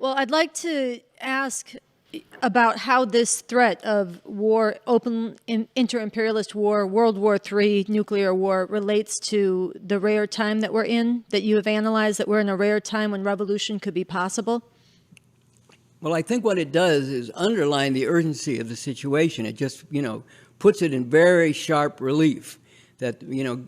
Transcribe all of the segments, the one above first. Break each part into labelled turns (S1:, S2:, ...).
S1: Well, I'd like to ask about how this threat of war, open inter-imperialist war, World War III, nuclear war, relates to the rare time that we're in, that you have analyzed, that we're in a rare time when revolution could be possible?
S2: Well, I think what it does is underline the urgency of the situation. It just, puts it in very sharp relief that,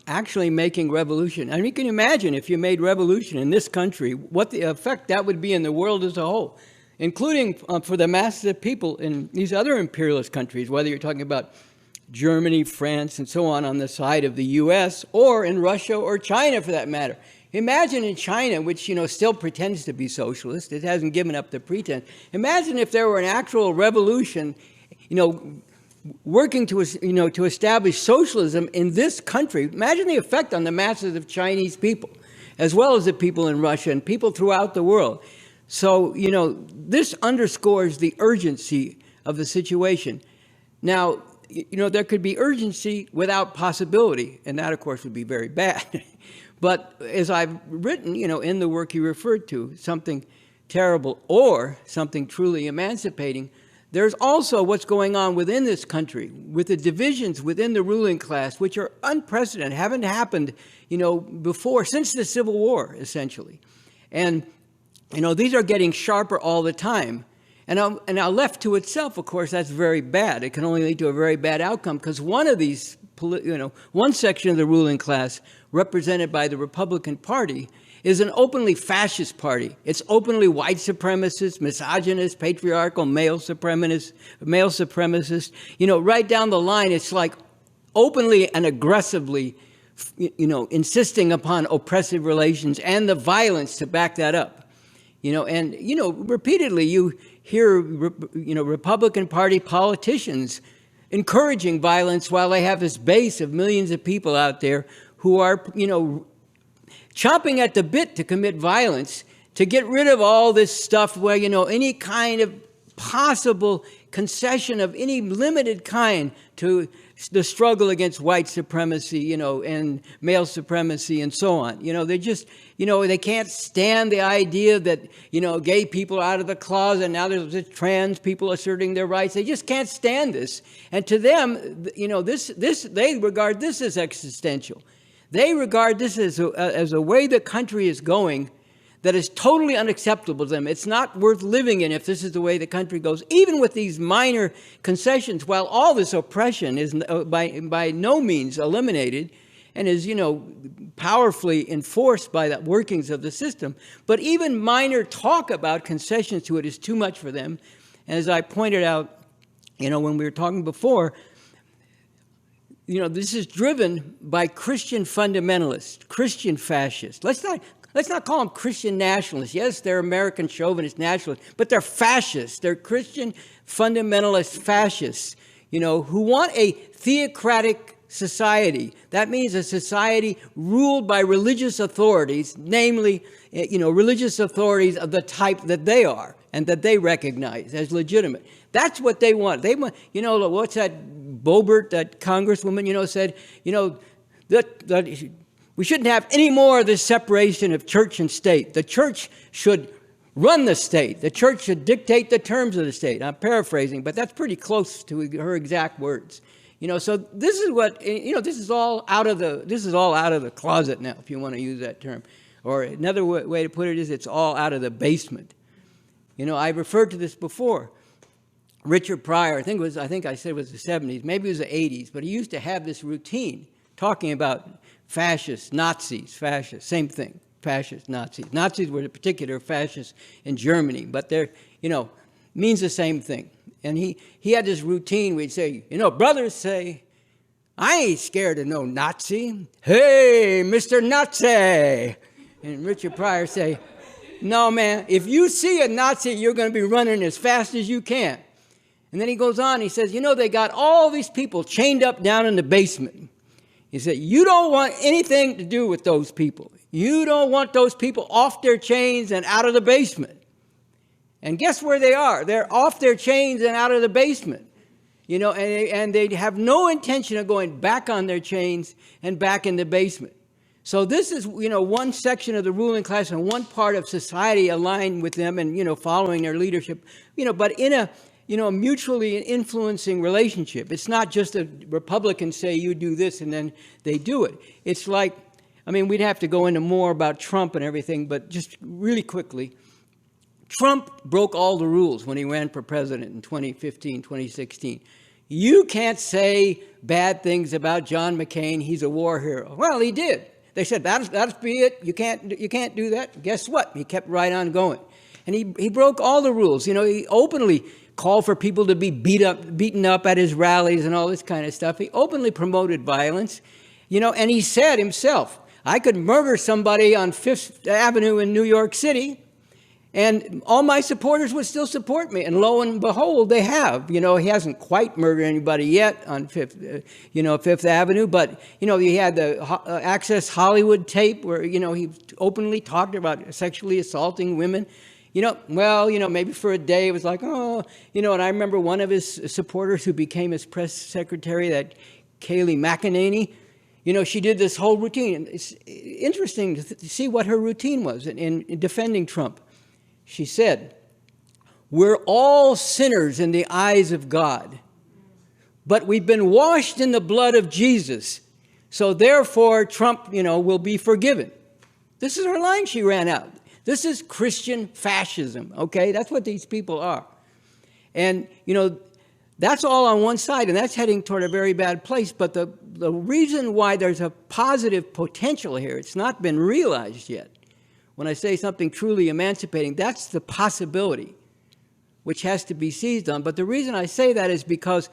S2: actually making revolution. I mean, you can imagine if you made revolution in this country, what the effect that would be in the world as a whole, including for the masses of people in these other imperialist countries, whether you're talking about Germany, France, and so on the side of the US, or in Russia or China for that matter. Imagine in China, which still pretends to be socialist, it hasn't given up the pretense. Imagine if there were an actual revolution, working to establish socialism in this country. Imagine the effect on the masses of Chinese people, as well as the people in Russia and people throughout the world. So, this underscores the urgency of the situation. Now, there could be urgency without possibility, and that, of course, would be very bad. But as I've written, in the work you referred to, something terrible or something truly emancipating, there's also what's going on within this country with the divisions within the ruling class, which are unprecedented, haven't happened, before, since the Civil War, essentially. And, these are getting sharper all the time. And now left to itself, of course, that's very bad. It can only lead to a very bad outcome because one of these, one section of the ruling class represented by the Republican Party is an openly fascist party. It's openly white supremacist, misogynist, patriarchal, male supremacist. Right down the line, it's like openly and aggressively, insisting upon oppressive relations and the violence to back that up. Repeatedly you hear, Republican Party politicians encouraging violence while they have this base of millions of people out there who are, chomping at the bit to commit violence, to get rid of all this stuff where, any kind of possible concession of any limited kind to the struggle against white supremacy, and male supremacy and so on. They just, they can't stand the idea that, gay people are out of the closet, now there's trans people asserting their rights. They just can't stand this. And to them, they regard this as existential. They regard this as a way the country is going that is totally unacceptable to them. It's not worth living in if this is the way the country goes, even with these minor concessions, while all this oppression is by no means eliminated and is, powerfully enforced by the workings of the system. But even minor talk about concessions to it is too much for them. And as I pointed out, when we were talking before, this is driven by Christian fundamentalists, Christian fascists. Let's not call them Christian nationalists. Yes, they're American chauvinist nationalists, but they're fascists. They're Christian fundamentalist fascists, who want a theocratic society. That means a society ruled by religious authorities, namely, religious authorities of the type that they are and that they recognize as legitimate. That's what they want. They want, what's that Boebert, that congresswoman, said, that we shouldn't have any more of this separation of church and state. The church should run the state. The church should dictate the terms of the state. I'm paraphrasing, but that's pretty close to her exact words. So this is what, this is all out of the closet now, if you want to use that term. Or another way to put it is it's all out of the basement. I referred to this before. Richard Pryor, I think I said it was the 70s, maybe it was the 80s, but he used to have this routine talking about fascists, Nazis, fascists, same thing, fascists, Nazis. Nazis were the particular fascists in Germany, but they're, means the same thing. And he had this routine where he'd say, brothers say, I ain't scared of no Nazi. Hey, Mr. Nazi. And Richard Pryor say, no, man, if you see a Nazi, you're going to be running as fast as you can. And then he goes on, he says, they got all these people chained up down in the basement. He said, you don't want anything to do with those people. You don't want those people off their chains and out of the basement. And guess where they are? They're off their chains and out of the basement. And they have no intention of going back on their chains and back in the basement. So this is, one section of the ruling class and one part of society aligned with them and, following their leadership, but in a, mutually influencing relationship. It's not just a Republicans say you do this and then they do it. It's like, we'd have to go into more about Trump and everything, but just really quickly, Trump broke all the rules when he ran for president in 2015, 2016. You can't say bad things about John McCain. He's a war hero. Well, he did. They said, that'll be it. You can't do that. Guess what? He kept right on going. And he broke all the rules. He openly called for people to be beaten up at his rallies and all this kind of stuff. He openly promoted violence, and he said himself, I could murder somebody on Fifth Avenue in New York City, and all my supporters would still support me. And lo and behold, they have. He hasn't quite murdered anybody yet on Fifth Avenue. But, he had the Access Hollywood tape where, he openly talked about sexually assaulting women. Maybe for a day it was like, and I remember one of his supporters who became his press secretary, that Kayleigh McEnany, she did this whole routine. It's interesting to see what her routine was in defending Trump. She said, we're all sinners in the eyes of God, but we've been washed in the blood of Jesus. So therefore, Trump, will be forgiven. This is her line she ran out. This is Christian fascism, okay? That's what these people are. And, that's all on one side, and that's heading toward a very bad place. But the reason why there's a positive potential here, it's not been realized yet. When I say something truly emancipating, that's the possibility, which has to be seized on. But the reason I say that is because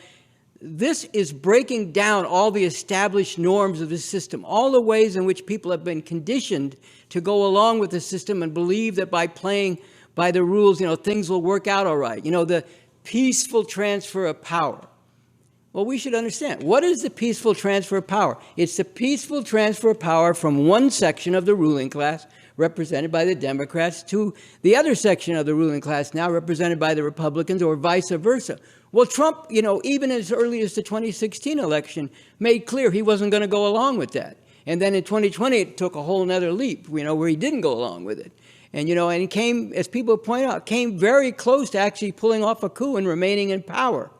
S2: this is breaking down all the established norms of the system, all the ways in which people have been conditioned to go along with the system and believe that by playing by the rules, things will work out all right. The peaceful transfer of power. Well, we should understand, what is the peaceful transfer of power? It's the peaceful transfer of power from one section of the ruling class, represented by the Democrats, to the other section of the ruling class, now represented by the Republicans, or vice versa. Well, Trump, even as early as the 2016 election, made clear he wasn't going to go along with that. And then in 2020, it took a whole nother leap, where he didn't go along with it. And, and he came, as people point out, came very close to actually pulling off a coup and remaining in power.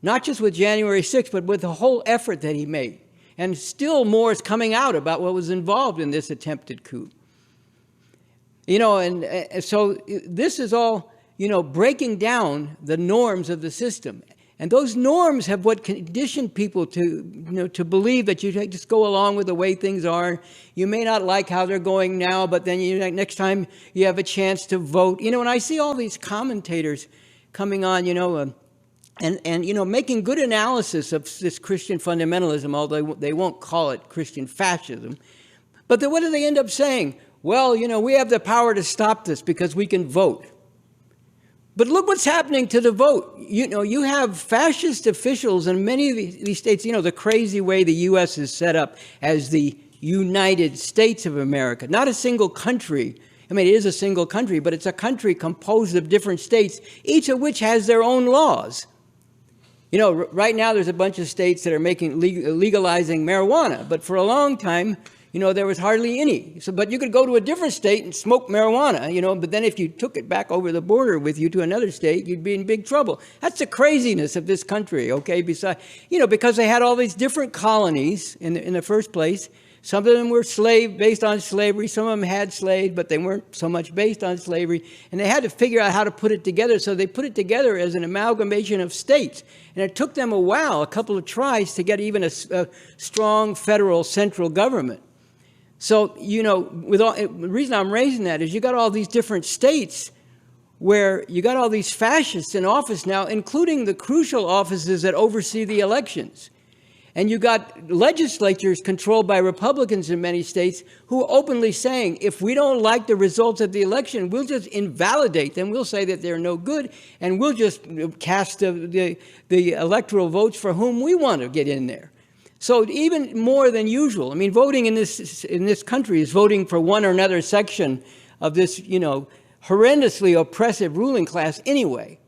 S2: Not just with January 6th, but with the whole effort that he made. And still more is coming out about what was involved in this attempted coup. And so this is all, breaking down the norms of the system. And those norms have what conditioned people to, to believe that you just go along with the way things are. You may not like how they're going now, but then next time you have a chance to vote. And I see all these commentators coming on, and making good analysis of this Christian fundamentalism, although they won't call it Christian fascism. But then what do they end up saying? Well, we have the power to stop this because we can vote. But look what's happening to the vote. You have fascist officials in many of these states, the crazy way the U.S. is set up as the United States of America, not a single country. It is a single country, but it's a country composed of different states, each of which has their own laws. Right now there's a bunch of states that are legalizing marijuana, but for a long time, there was hardly any. But you could go to a different state and smoke marijuana, but then if you took it back over the border with you to another state, you'd be in big trouble. That's the craziness of this country, okay? Besides, because they had all these different colonies in the first place. Some of them were based on slavery. Some of them had slaves, but they weren't so much based on slavery. And they had to figure out how to put it together. So they put it together as an amalgamation of states. And it took them a while, a couple of tries, to get even a strong federal central government. So, the reason I'm raising that is you got all these different states where you got all these fascists in office now, including the crucial offices that oversee the elections. And you got legislatures controlled by Republicans in many states who are openly saying, if we don't like the results of the election, we'll just invalidate them. We'll say that they're no good, and we'll just cast the electoral votes for whom we want to get in there. So even more than usual, voting in this country is voting for one or another section of this, horrendously oppressive ruling class anyway.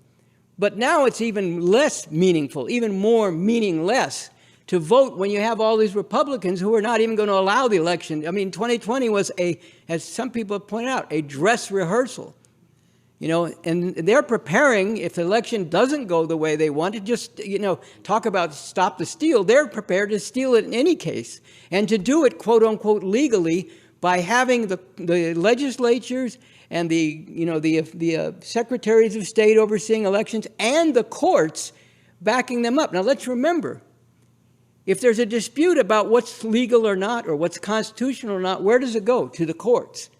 S2: But now it's even less meaningful, even more meaningless to vote when you have all these Republicans who are not even going to allow the election. I mean, 2020 was as some people have pointed out, a dress rehearsal. You know, and they're preparing, if the election doesn't go the way they want, to just, you know, talk about stop the steal. They're prepared to steal it in any case, and to do it, quote unquote, legally by having the legislatures and the secretaries of state overseeing elections and the courts backing them up. Now, let's remember, if there's a dispute about what's legal or not, or what's constitutional or not, where does it go? To the courts.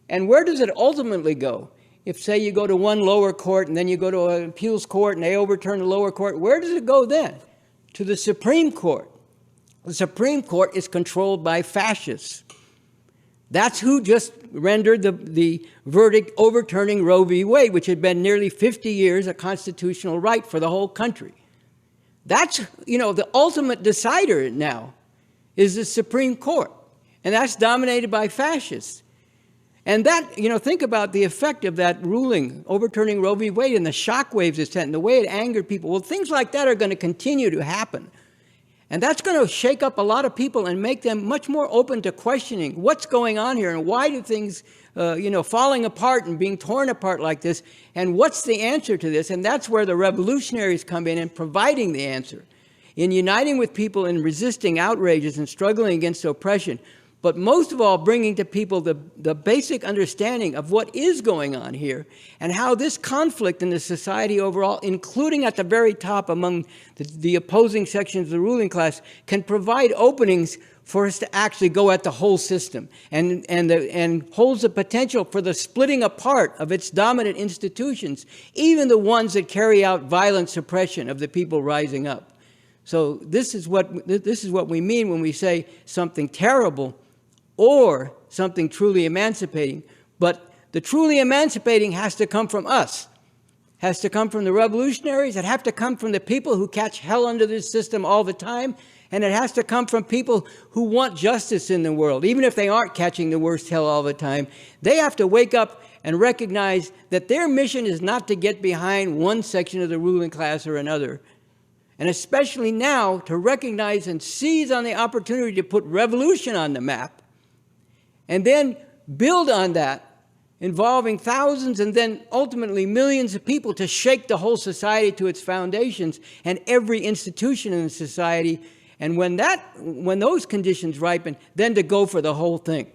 S2: And where does it ultimately go? If, say, you go to one lower court and then you go to an appeals court and they overturn the lower court, where does it go then? To the Supreme Court. The Supreme Court is controlled by fascists. That's who just rendered the verdict overturning Roe v. Wade, which had been nearly 50 years a constitutional right for the whole country. That's, you know, the ultimate decider now is the Supreme Court. And that's dominated by fascists. And that, you know, think about the effect of that ruling, overturning Roe v. Wade, and the shockwaves it sent, and the way it angered people. Well, things like that are going to continue to happen. And that's going to shake up a lot of people and make them much more open to questioning what's going on here and why do things, you know, falling apart and being torn apart like this, and what's the answer to this? And that's where the revolutionaries come in and providing the answer, in uniting with people in resisting outrages and struggling against oppression. But most of all, bringing to people the basic understanding of what is going on here and how this conflict in the society overall, including at the very top among the opposing sections of the ruling class, can provide openings for us to actually go at the whole system and holds the potential for the splitting apart of its dominant institutions, even the ones that carry out violent suppression of the people rising up. So this is what we mean when we say something terrible or something truly emancipating. But the truly emancipating has to come from us, has to come from the revolutionaries, it has to come from the people who catch hell under this system all the time, and it has to come from people who want justice in the world. Even if they aren't catching the worst hell all the time, they have to wake up and recognize that their mission is not to get behind one section of the ruling class or another. And especially now, to recognize and seize on the opportunity to put revolution on the map, and then build on that, involving thousands and then ultimately millions of people to shake the whole society to its foundations and every institution in the society. And when those conditions ripen, then to go for the whole thing.